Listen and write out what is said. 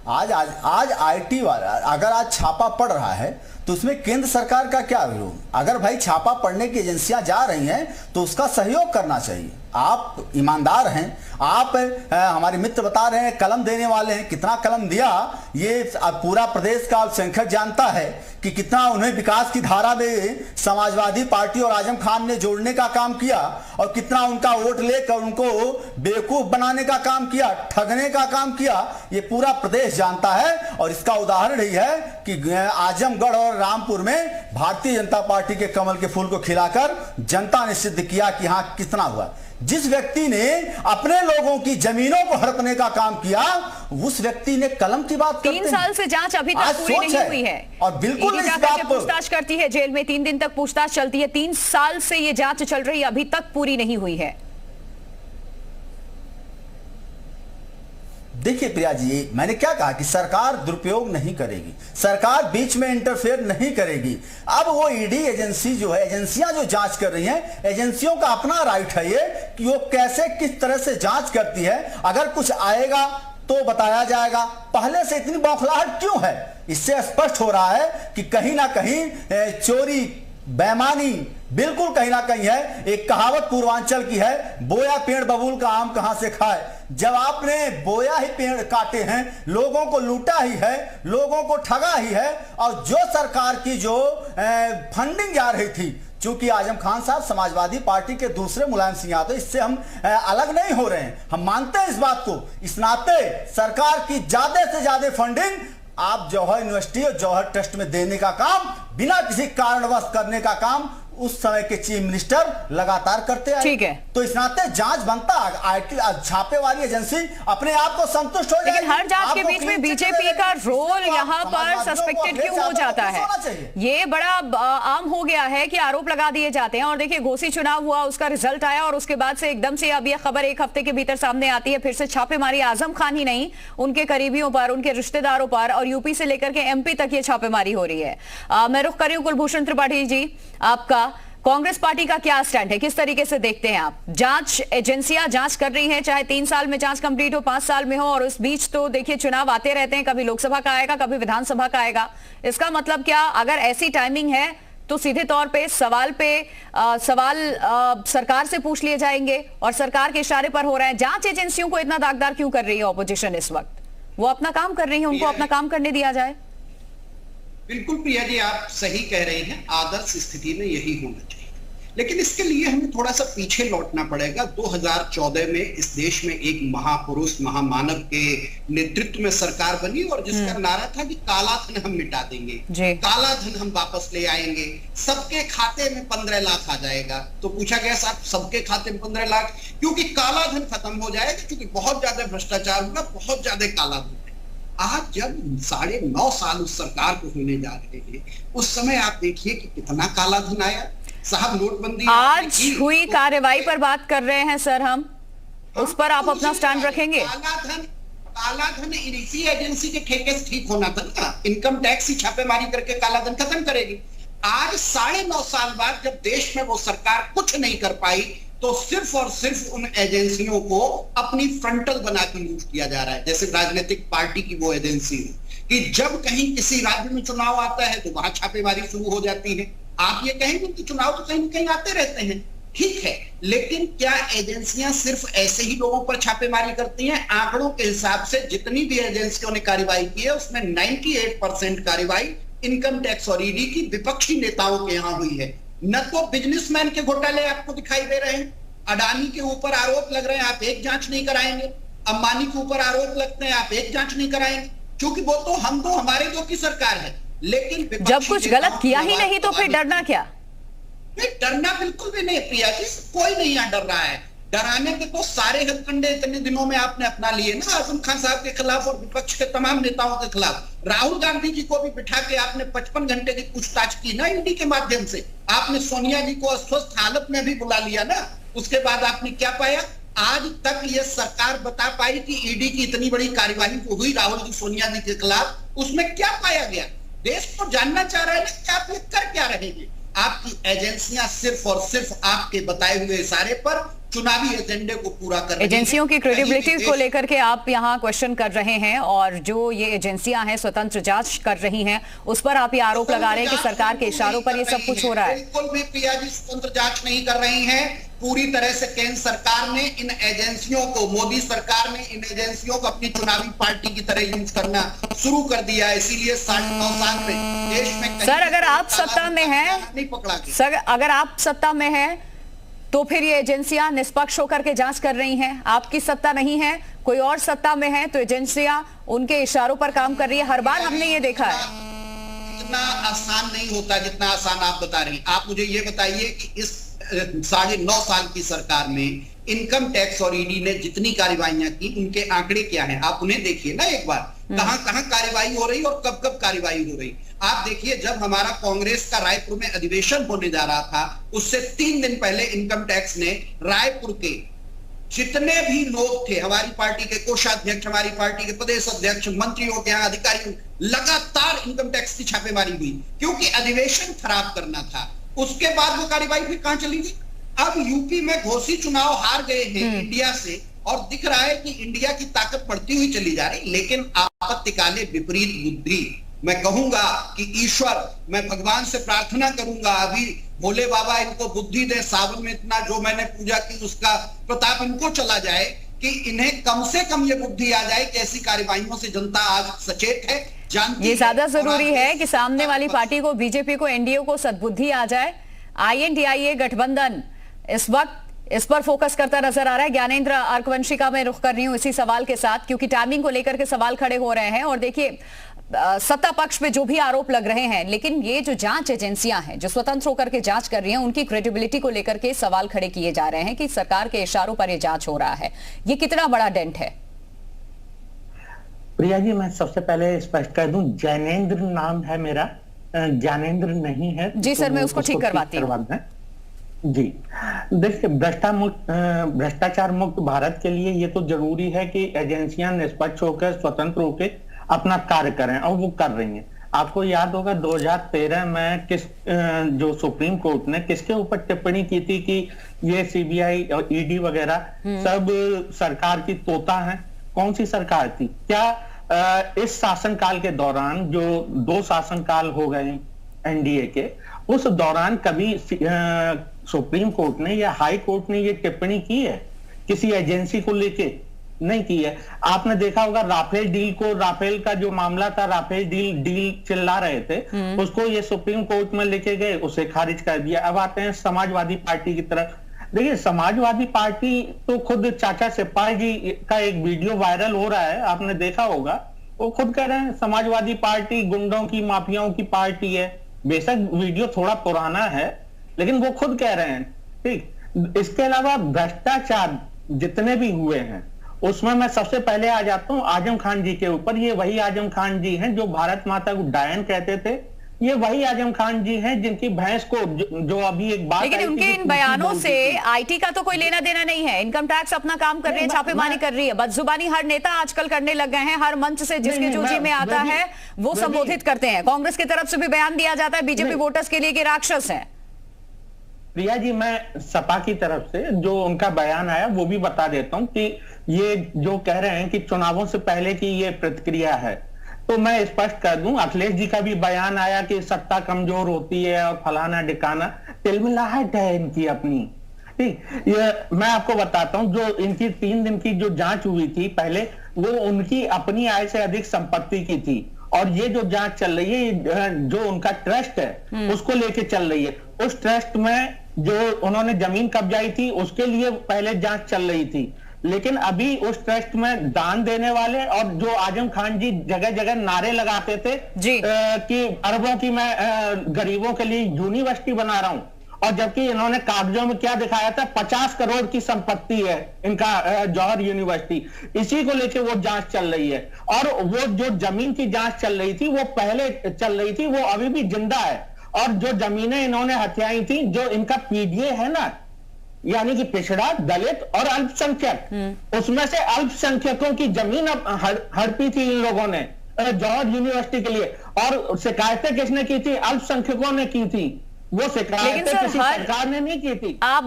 आज आज आज आईटी वाला अगर आज छापा पड़ रहा है तो उसमें केंद्र सरकार का क्या विरोध? अगर भाई छापा पड़ने की एजेंसियां जा रही हैं तो उसका सहयोग करना चाहिए। आप ईमानदार हैं, आप हमारे मित्र बता रहे हैं कलम देने वाले हैं, कितना कलम दिया ये पूरा प्रदेश का अल्पसंख्यक जानता है कि कितना उन्हें विकास की धारा में समाजवादी पार्टी और आजम खान ने जोड़ने का काम किया और कितना उनका वोट लेकर उनको बेवकूफ बनाने का काम किया, ठगने का काम किया, ये पूरा प्रदेश जानता है। और इसका उदाहरण ही है कि आजमगढ़ और रामपुर में भारतीय जनता पार्टी के कमल के फूल को खिलाकर जनता ने सिद्ध किया कि हाँ कितना हुआ। जिस व्यक्ति ने अपने लोगों की जमीनों को हड़पने का काम किया उस व्यक्ति ने कलम की बात करते हैं। 3 साल से जांच अभी तक पूरी नहीं हुई है और बिल्कुल इस बात पर पूछताछ करती है जेल में, 3 दिन तक पूछताछ चलती है। 3 साल से ये जांच चल रही है, अभी तक पूरी नहीं हुई है। देखिए प्रिया जी, मैंने क्या कहा कि सरकार दुरुपयोग नहीं करेगी, सरकार बीच में इंटरफेयर नहीं करेगी। अब वो ईडी एजेंसी जो है, एजेंसियां जो जांच कर रही हैं, एजेंसियों का अपना राइट है ये कि वो कैसे किस तरह से जांच करती है। अगर कुछ आएगा तो बताया जाएगा। पहले से इतनी बौखलाहट क्यों है? इससे स्पष्ट हो रहा है कि कहीं ना कहीं चोरी बेईमानी बिल्कुल कहीं ना कहीं है। एक कहावत पूर्वांचल की है, बोया पेड़ बबूल का आम कहां से खाए। जब आपने बोया ही पेड़ काटे हैं, लोगों को लूटा ही है, लोगों को ठगा ही है, और जो सरकार की जो फंडिंग जा रही थी, चूंकि आजम खान साहब समाजवादी पार्टी के दूसरे मुलायम सिंह यादव, इससे हम अलग नहीं हो रहे हैं, हम मानते हैं इस बात को। इस नाते सरकार की ज्यादा से ज्यादा फंडिंग आप जौहर यूनिवर्सिटी और जौहर ट्रस्ट में देने का काम, बिना किसी कारणवश करने का काम उस समय के चीफ मिनिस्टर लगातार करते आए। ठीक है, तो इस नाते जांच बनता, आईटी छापे वाली एजेंसी अपने आप को संतुष्ट हो जाए। लेकिन हर जांच के बीच में बीजेपी का रोल यहाँ पर सस्पेक्टेड क्यों हो जाता है? ये बड़ा आम हो गया है कि आरोप लगा दिए जाते हैं। और देखिए, घोसी चुनाव हुआ, उसका रिजल्ट आया और उसके बाद से एकदम से अब यह खबर 1 हफ्ते के भीतर सामने आती है, फिर से छापेमारी आजम खान ही नहीं, उनके करीबियों पर, उनके रिश्तेदारों पर, और यूपी से लेकर के एमपी तक ये छापेमारी हो रही है। मैं रुख कर रही हूं कुलभूषण त्रिपाठी जी, आपका कांग्रेस पार्टी का क्या स्टैंड है, किस तरीके से देखते हैं आप? जांच एजेंसियां जांच कर रही हैं, चाहे 3 साल में जांच कंप्लीट हो, 5 साल में हो, और उस बीच तो देखिए चुनाव आते रहते हैं, कभी लोकसभा का आएगा, कभी विधानसभा का आएगा। इसका मतलब क्या, अगर ऐसी टाइमिंग है तो सीधे तौर पे सवाल सरकार से पूछ लिए जाएंगे और सरकार के इशारे पर हो रहा है। जांच एजेंसियों को इतना दागदार क्यों कर रही है ऑपोजिशन इस वक्त? वो अपना काम कर रही है, उनको अपना काम करने दिया जाए। बिल्कुल प्रिया जी, आप सही कह रहे हैं, आदर्श स्थिति में यही होना चाहिए। लेकिन इसके लिए हमें थोड़ा सा पीछे लौटना पड़ेगा। 2014 में इस देश में एक महापुरुष, महामानव के नेतृत्व में सरकार बनी और जिसका नारा था कि काला धन हम मिटा देंगे, काला धन हम वापस ले आएंगे, सबके खाते में 15 लाख आ जाएगा। तो पूछा गया साहब, सबके खाते में 15 लाख? क्योंकि काला धन खत्म हो जाएगा, क्योंकि बहुत ज्यादा भ्रष्टाचार होगा, बहुत ज्यादा काला धन। आज जब 9.5 साल उस सरकार को होने जा रहे हैं, उस समय आप देखिए कि कितना काला धन आया साहब। नोटबंदी आज हुई कार्रवाई पर बात कर रहे हैं सर, हम उस पर आप अपना स्टैंड रखेंगे? काला धन इसी एजेंसी के ठेके से ठीक होना था ना, इनकम टैक्स ही छापेमारी करके काला धन खत्म करेगी। आज 9.5 साल बाद जब देश में वो सरकार कुछ नहीं कर पाई, तो सिर्फ और सिर्फ उन एजेंसियों को अपनी फ्रंटल बना के यूज किया जा रहा है। जैसे राजनीतिक पार्टी की वो एजेंसी है कि जब कहीं किसी राज्य में चुनाव आता है तो वहां छापेमारी शुरू हो जाती है। आप ये कहेंगे कि चुनाव तो कहीं ना कहीं आते रहते हैं, ठीक है, लेकिन क्या एजेंसियां सिर्फ ऐसे ही लोगों पर छापेमारी करती हैं? आंकड़ों के हिसाब से जितनी भी एजेंसियों ने कार्रवाई की है उसमें 98% कार्रवाई इनकम टैक्स और ईडी की विपक्षी नेताओं के यहां हुई है। न तो बिजनेसमैन के घोटाले आपको दिखाई दे रहे हैं, अडानी के ऊपर आरोप लग रहे हैं, आप एक जांच नहीं कराएंगे, अंबानी के ऊपर आरोप लगते हैं, आप एक जांच नहीं कराएंगे, क्योंकि वो तो हम दो हमारे दो की सरकार है। लेकिन जब कुछ गलत किया ही नहीं तो फिर डरना क्या? डरना बिल्कुल भी नहीं प्रिया जी, कोई नहीं यहाँ डर रहा है। डराने के तो सारे हथकंडे इतने दिनों में आपने अपना लिए ना, आजम खान साहब के खिलाफ और विपक्ष के तमाम नेताओं के खिलाफ। राहुल गांधी जी को भी बिठा के आपने 55 घंटे की पूछताछ की ना ईडी के माध्यम से। आपने सोनिया जी को अस्वस्थ हालत में भी बुला लिया ना। उसके बाद आपने क्या पाया? आज तक ये सरकार बता पाई कि ईडी की इतनी बड़ी कार्यवाही जो हुई राहुल जी सोनिया जी के खिलाफ, उसमें क्या पाया गया? देश को जानना चाह रहे हैं कि आप ये कर क्या रहे हैं। आपकी एजेंसियां सिर्फ और सिर्फ आपके बताए हुए इशारे पर चुनावी एजेंडे को पूरा कर रही हैं। एजेंसियों की क्रेडिबिलिटी को लेकर के आप यहाँ क्वेश्चन कर रहे हैं और जो ये एजेंसियां हैं स्वतंत्र जांच कर रही हैं उस पर आप ये आरोप लगा रहे हैं कि सरकार के इशारों पर ये सब कुछ हो रहा है। बिल्कुल भी प्रिया जी स्वतंत्र जांच नहीं कर रही हैं। पूरी तरह से केंद्र सरकार ने इन एजेंसियों को, मोदी सरकार ने इन एजेंसियों को अपनी चुनावी पार्टी की तरह यूज करना शुरू कर दिया है। इसीलिए 9.5 साल में देश में सर अगर आप सत्ता में हैं, नहीं पकड़ा के सर अगर आप सत्ता में हैं तो फिर ये एजेंसियां निष्पक्ष होकर के जांच कर रही हैं। आपकी सत्ता नहीं है, कोई और सत्ता में है तो एजेंसियां उनके इशारों पर काम कर रही है। हर बार हमने ये देखा है। इतना आसान नहीं होता जितना आसान आप बता रही हैं। आप मुझे ये बताइए कि इस 9.5 साल की सरकार में इनकम टैक्स और ईडी ने जितनी कार्रवाइयां की उनके आंकड़े क्या हैं? आप उन्हें देखिए ना एक बार, कहां कार्रवाई हो रही और कब कब कार्रवाई हो रही। आप देखिए, जब हमारा कांग्रेस का रायपुर में अधिवेशन होने जा रहा था उससे 3 दिन पहले इनकम टैक्स ने रायपुर के जितने भी लोग थे, हमारी पार्टी के कोषाध्यक्ष, हमारी पार्टी के प्रदेश अध्यक्ष, मंत्रियों के यहाँ अधिकारियों, लगातार इनकम टैक्स की छापेमारी हुई क्योंकि अधिवेशन खराब करना था। उसके बाद वो कार्रवाई फिर कहां चली गई? अब यूपी में घोषित चुनाव हार गए हैं इंडिया से और दिख रहा है कि इंडिया की ताकत बढ़ती हुई चली जा रही, लेकिन आपत्ति काले विपरीत बुद्धि। मैं कहूंगा कि ईश्वर, मैं भगवान से प्रार्थना करूंगा अभी भोले बाबा इनको बुद्धि दे, सावन में इतना जो मैंने पूजा की उसका प्रताप इनको चला जाए कि इन्हें कम से कम ये बुद्धि आ जाए कि ऐसी कार्यवाहियों से जनता आज सचेत है, जानती है। ये ज्यादा जरूरी है कि सामने वाली पार्टी को, बीजेपी को, एनडीए को सद्बुद्धि आ जाए। INDIA गठबंधन इस वक्त इस पर फोकस करता नजर आ रहा है। ज्ञानेंद्र अर्कवंशी का मैं रुख कर रही हूं इसी सवाल के साथ क्योंकि टाइमिंग को लेकर के सवाल खड़े हो रहे हैं। और देखिए सत्ता पक्ष पे जो भी आरोप लग रहे हैं, लेकिन ये जो जांच एजेंसियां हैं जो स्वतंत्र होकर के जांच कर रही हैं उनकी क्रेडिबिलिटी को लेकर के सवाल खड़े किए जा रहे हैं कि सरकार के इशारों पर ये जांच हो रहा है। ये कितना बड़ा डेंट है? प्रिया जी, मैं सबसे पहले स्पष्ट कर दूं, ज्ञानेंद्र नाम है मेरा, ज्ञानेंद्र नहीं है। जी सर, मैं उसको ठीक करवाती हूँ जी। देखिए, भ्रष्टाचार मुक्त भारत के लिए ये तो जरूरी है कि एजेंसियां निष्पक्ष होकर, स्वतंत्र होकर अपना कार्य करें और वो कर रही हैं। आपको याद होगा 2013 में जो सुप्रीम कोर्ट ने किसके ऊपर टिप्पणी की थी कि ये CBI और ED वगैरह सब सरकार की तोता है। कौन सी सरकार थी? क्या इस शासनकाल के दौरान, जो 2 शासनकाल हो गए NDA के, उस दौरान कभी सुप्रीम कोर्ट ने या हाई कोर्ट ने ये टिप्पणी की है किसी एजेंसी को लेके? नहीं की है। आपने देखा होगा राफेल डील को, राफेल का जो मामला था, राफेल डील चिल्ला रहे थे, उसको ये सुप्रीम कोर्ट में लेके गए, उसे खारिज कर दिया। अब आते हैं समाजवादी पार्टी की तरफ। देखिए, समाजवादी पार्टी तो खुद चाचा सिपाही जी का एक वीडियो वायरल हो रहा है, आपने देखा होगा। वो खुद कह रहे हैं समाजवादी पार्टी गुंडों की, माफियाओं की पार्टी है। बेशक वीडियो थोड़ा पुराना है लेकिन वो खुद कह रहे हैं। ठीक, इसके अलावा भ्रष्टाचार जितने भी हुए हैं उसमें मैं सबसे पहले आ जाता हूं आजम खान जी के ऊपर। ये वही आजम खान जी हैं जो भारत माता को डायन कहते थे। ये वही आजम खान जी हैं जिनकी भैंस को जो अभी एक बात, लेकिन उनके इन बयानों से IT का तो कोई लेना देना नहीं है। इनकम टैक्स अपना काम कर रही है, छापेमारी कर रही है। बदजुबानी हर नेता आजकल करने लग गए हैं। हर मंच से जिसके जो जी में आता है वो संबोधित करते हैं। कांग्रेस की तरफ से भी बयान दिया जाता है बीजेपी वोटर्स के लिए कि राक्षस है। प्रिया जी, मैं सपा की तरफ से जो उनका बयान आया वो भी बता देता हूं कि ये जो कह रहे हैं कि चुनावों से पहले की ये प्रतिक्रिया है, तो मैं स्पष्ट कर दूं, अखिलेश जी का भी बयान आया कि सत्ता कमजोर होती है और फलाना ढिकाना, तिलमिलाहट है इनकी अपनी। ठीक, ये मैं आपको बताता हूं, जो इनकी 3 दिन की जो जांच हुई थी पहले, वो उनकी अपनी आय से अधिक संपत्ति की थी। और ये जो जांच चल रही है, जो उनका ट्रस्ट है उसको लेके चल रही है। उस ट्रस्ट में जो उन्होंने जमीन कब्जाई थी उसके लिए पहले जांच चल रही थी, लेकिन अभी उस ट्रस्ट में दान देने वाले और जो आजम खान जी जगह जगह नारे लगाते थे कि अरबों की मैं गरीबों के लिए यूनिवर्सिटी बना रहा हूं, और जबकि इन्होंने कागजों में क्या दिखाया था, 50 करोड़ की संपत्ति है इनका जौहर यूनिवर्सिटी। इसी को लेकर वो जांच चल रही है। और वो जो जमीन की जांच चल रही थी वो पहले चल रही थी, वो अभी भी जिंदा है। और जो जमीनें इन्होंने हथियाई थी, जो इनका PDA है ना, यानी कि पिछड़ा, दलित और अल्पसंख्यक, उसमें से अल्पसंख्यकों की जमीन अब हड़पी थी इन लोगों ने जौहर यूनिवर्सिटी के लिए। और शिकायतें किसने की थी? अल्पसंख्यकों ने की थी। वो शिकायतें सर, किसी सरकार ने नहीं की थी। आप